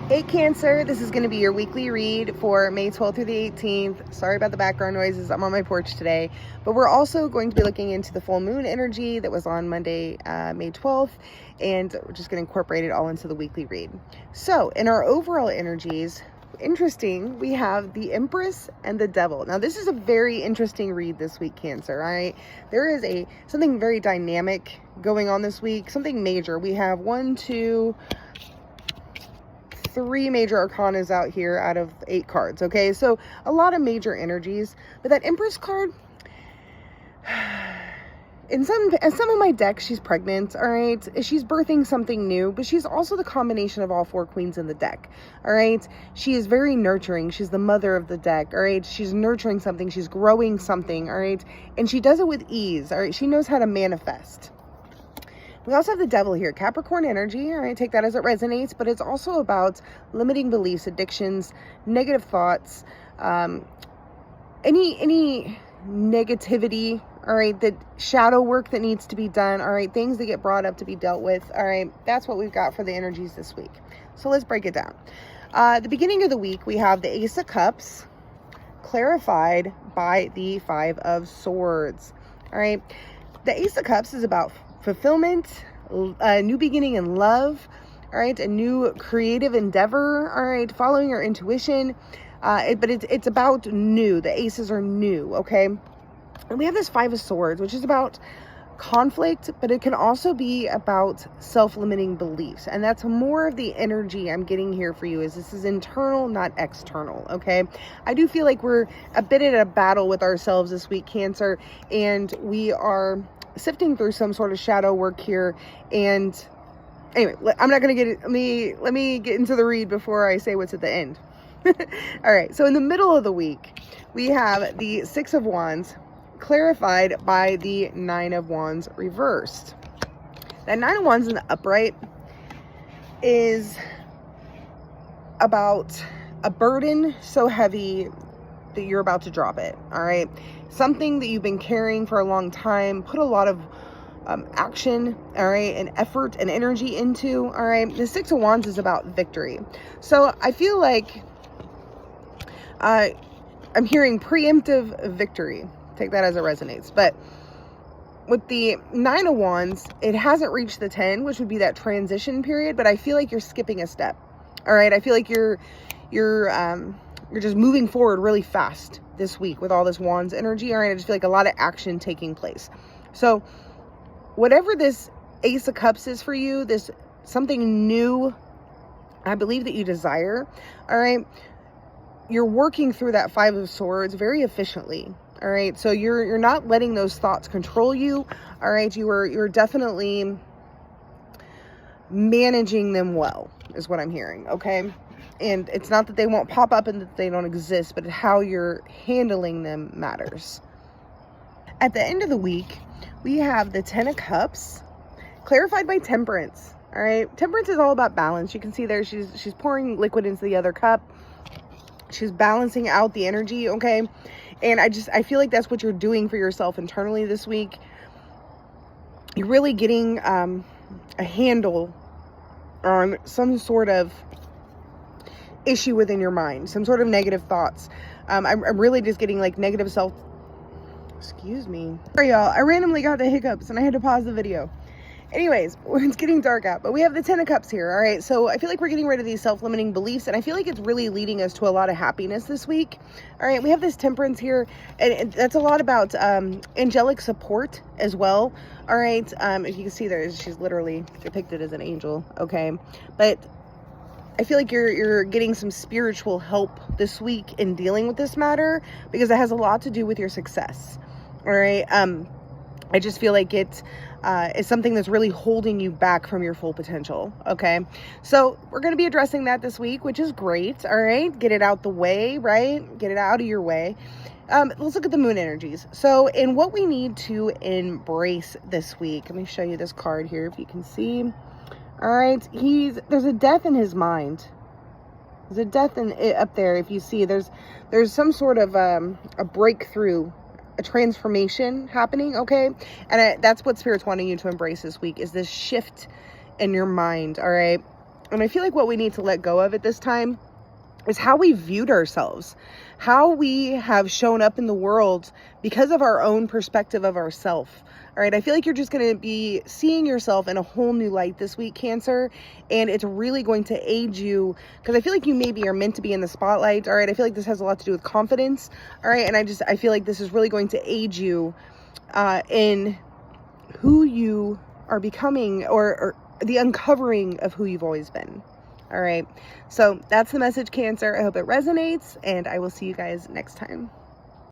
Hey Cancer, this is going to be your weekly read for May 12th through the 18th. Sorry about the background noises, I'm on my porch today. But we're also going to be looking into the full moon energy that was on Monday, May 12th. And we're just going to incorporate it all into the weekly read. So in our overall energies, interesting, we have the Empress and the Devil. Now this is a very interesting read this week, Cancer. All right, there is something very dynamic going on this week, something major. We have 3 major arcanas out here out of 8 cards. Okay, so a lot of major energies, but that Empress card, in some of my decks, she's pregnant. All right, she's birthing something new, but she's also the combination of all 4 queens in the deck. All right, she is very nurturing. She's the mother of the deck. All right, she's nurturing something, she's growing something. All right, and she does it with ease. All right, she knows how to manifest. We also have the Devil here, Capricorn energy. All right, take that as it resonates, but it's also about limiting beliefs, addictions, negative thoughts, any negativity. All right, the shadow work that needs to be done. All right, things that get brought up to be dealt with. All right, that's what we've got for the energies this week. So let's break it down. The beginning of the week, we have the Ace of Cups, clarified by the 5 of Swords. All right, the Ace of Cups is about fulfillment, a new beginning in love, all right, a new creative endeavor, all right, following your intuition, but it's about new. The aces are new, okay? And we have this 5 of Swords, which is about conflict, but it can also be about self-limiting beliefs, and that's more of the energy I'm getting here for you. Is this is internal, not external, okay? I do feel like we're a bit at a battle with ourselves this week, Cancer, and we are sifting through some sort of shadow work here. And anyway, I'm not gonna get it. Let me get into the read before I say what's at the end. All right, so in the middle of the week, we have the 6 of Wands, clarified by the 9 of Wands reversed. That 9 of Wands in the upright is about a burden so heavy that you're about to drop it. All right, something that you've been carrying for a long time, put a lot of action, all right, and effort and energy into. All right, the 6 of Wands is about victory. So I feel like I'm hearing preemptive victory. Take that as it resonates. But with the 9 of Wands, it hasn't reached the 10, which would be that transition period, but I feel like you're skipping a step. All right, I feel like you're just moving forward really fast this week with all this Wands energy. All right, I just feel like a lot of action taking place. So whatever this Ace of Cups is for you, this something new, I believe that you desire. All right, you're working through that 5 of Swords very efficiently. All right, so you're not letting those thoughts control you. All right, you're definitely managing them well, is what I'm hearing. Okay, and it's not that they won't pop up and that they don't exist, but how you're handling them matters. At the end of the week, we have the 10 of Cups, clarified by Temperance. All right, Temperance is all about balance. You can see there she's pouring liquid into the other cup. She's balancing out the energy, okay? And I feel like that's what you're doing for yourself internally this week. You're really getting a handle on some sort of issue within your mind, some sort of negative thoughts. I'm really just getting like negative excuse me. Sorry, y'all. I randomly got the hiccups and I had to pause the video. Anyways, it's getting dark out, but we have the 10 of Cups here. All right, so I feel like we're getting rid of these self-limiting beliefs, and I feel like it's really leading us to a lot of happiness this week. All right, we have this Temperance here, and that's a lot about angelic support as well. All right, if you can see there, she's literally depicted as an angel. Okay, but I feel like you're getting some spiritual help this week in dealing with this matter, because it has a lot to do with your success. All right, I just feel like it's something that's really holding you back from your full potential. Okay, so we're going to be addressing that this week, which is great. All right, get it out the way, right? Get it out of your way. Let's look at the moon energies. So in what we need to embrace this week, let me show you this card here if you can see. All right, there's a death in his mind. There's a death up there. If you see, there's some sort of a breakthrough, a transformation happening, okay? And that's what Spirit's wanting you to embrace this week, is this shift in your mind, all right? And I feel like what we need to let go of at this time is how we viewed ourselves, how we have shown up in the world because of our own perspective of ourselves. All right, I feel like you're just going to be seeing yourself in a whole new light this week, Cancer, and it's really going to aid you, because I feel like you maybe are meant to be in the spotlight. All right, I feel like this has a lot to do with confidence. All right, and I feel like this is really going to aid you in who you are becoming, or the uncovering of who you've always been. All right, so that's the message, Cancer. I hope it resonates, and I will see you guys next time.